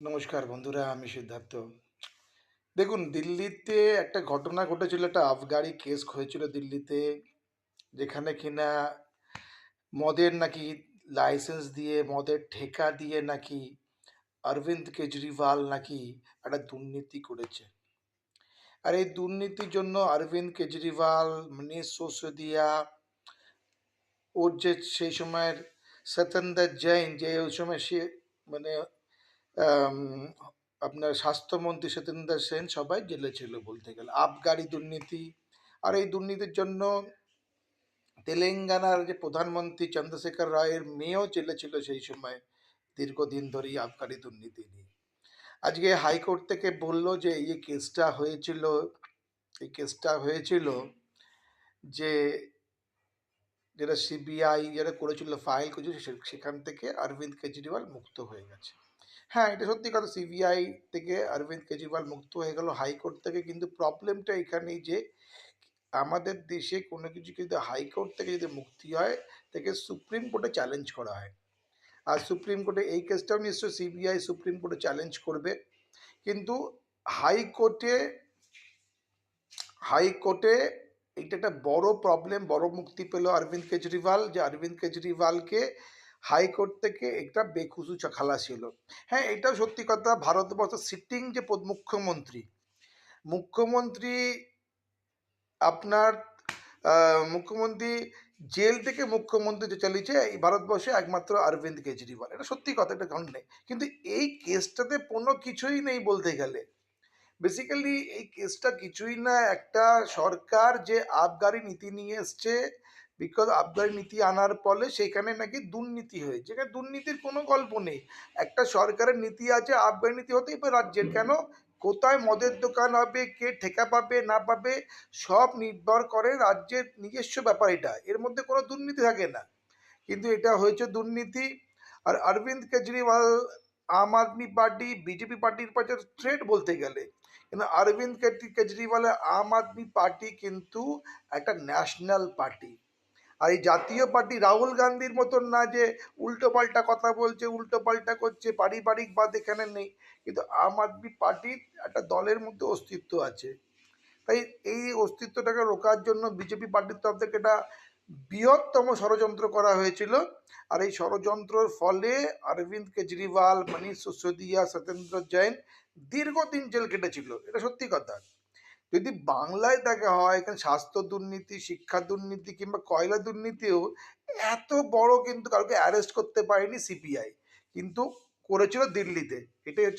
নমস্কার বন্ধুরা, আমি সিদ্ধার্থ। দেখুন, দিল্লিতে একটা ঘটনা ঘটেছিল, একটা আবগারি কেস হয়েছিল দিল্লিতে, যেখানে কিনা মদের নাকি লাইসেন্স দিয়ে, মদের ঠেকা দিয়ে নাকি অরবিন্দ কেজরিওয়াল নাকি একটা দুর্নীতি করেছে। আর এই দুর্নীতির জন্য অরবিন্দ কেজরিওয়াল, মনীষ সিসোদিয়া, ওর যে সেই সময়ের সত্যেন্দ্র জৈন, যে ওই সময় সে মানে আম, আপনার স্বাস্থ্যমন্ত্রী সত্যেন্দ্র সেন, সবাই জেলে ছিল বলতে গেলে আবগারি দুর্নীতি। আর এই দুর্নীতির জন্য তেলেঙ্গানার যে প্রধানমন্ত্রী চন্দ্রশেখর রায়ের মেয়েও জেলে ছিল সেই সময়, দীর্ঘদিন ধরেই আবগারি দুর্নীতি নিয়ে। আজকে হাইকোর্ট থেকে বলল যে এই যে কেসটা হয়েছিল, এই কেসটা হয়েছিল যে যেটা সিবিআই যেটা করেছিল, ফাইল করেছিল, সেখান থেকে অরবিন্দ কেজরিওয়াল মুক্ত হয়ে গেছে। হ্যাঁ, এটা সত্যি কথা, সিবিআই থেকে অরবিন্দ কেজরিওয়াল মুক্ত হয়ে গেল হাইকোর্ট থেকে, কিন্তু প্রবলেমটা এখানেই যে আমাদের দেশে কোনো কিছু যদি হাইকোর্ট থেকে যদি মুক্তি হয়, তাকে সুপ্রিম কোর্টে চ্যালেঞ্জ করা হয়। আর সুপ্রিম কোর্টে এই কেসটাও নিশ্চয়ই সিবিআই সুপ্রিম কোর্টে চ্যালেঞ্জ করবে। কিন্তু হাইকোর্টে হাইকোর্টে এইটা একটা বড় প্রবলেম, বড় মুক্তি পেল অরবিন্দ কেজরিওয়াল, যে অরবিন্দ কেজরিওয়ালকে হাইকোর্ট থেকে একটা বেখুসু খালাসি হলো। হ্যাঁ, এটাও সত্যি কথা, ভারতবর্ষের সিটিং যে মুখ্যমন্ত্রী, মুখ্যমন্ত্রী আপনার মুখ্যমন্ত্রী জেল থেকে মুখ্যমন্ত্রী যে চালিয়েছে এই ভারতবর্ষে একমাত্র অরবিন্দ কেজরিওয়াল। এটা সত্যি কথা, এটা কারণ নেই। কিন্তু এই কেসটাতে কোনো কিছুই নেই বলতে গেলে। বেসিক্যালি এই কেসটা কিছুই না, একটা সরকার যে আবগারি নীতি নিয়ে এসছে, বিকজ আবগারি নীতি আনার ফলে সেখানে নাকি দুর্নীতি হয়েছে। যেখানে দুর্নীতির কোনো গল্প নেই। একটা সরকারের নীতি আছে, আবগারি নীতি হতেই পারে রাজ্যের, কেন কোথায় মদের দোকান হবে, কে ঠেকা পাবে না পাবে, সব নির্ভর করে রাজ্যের নিজস্ব ব্যাপার। এটা এর মধ্যে কোনো দুর্নীতি থাকে না, কিন্তু এটা হয়েছে দুর্নীতি। আর অরবিন্দ কেজরিওয়াল আম আদমি পার্টি বিজেপি পার্টির পাশে থ্রেট বলতে গেলে, কিন্তু অরবিন্দ কেজরিওয়ালের আম আদমি পার্টি কিন্তু একটা ন্যাশনাল পার্টি। আর এই জাতীয় পার্টি রাহুল গান্ধীর মতন না যে উল্টো পাল্টা কথা বলছে, উল্টো পাল্টা করছে, পারিবারিক বাদ এখানে নেই। কিন্তু আম আদমি পার্টির একটা দলের মধ্যে অস্তিত্ব আছে। তাই এই অস্তিত্বটাকে রোকার জন্য বিজেপি পার্টির তরফ থেকে একটা বৃহত্তম ষড়যন্ত্র করা হয়েছিল। আর এই ষড়যন্ত্রের ফলে অরবিন্দ কেজরিওয়াল, মনীষ সিসোদিয়া, সত্যেন্দ্র জৈন দীর্ঘদিন জেল কেটেছিল। এটা সত্যি কথা। যদি বাংলায় দেখা হয়, এখানে স্বাস্থ্য দুর্নীতি, শিক্ষা দুর্নীতি কিংবা কয়লা দুর্নীতিও এত বড় কিন্তু কাউকে অ্যারেস্ট করতে পারেনি সিবিআই, কিন্তু করেছিল দিল্লিতে। এটাই হচ্ছে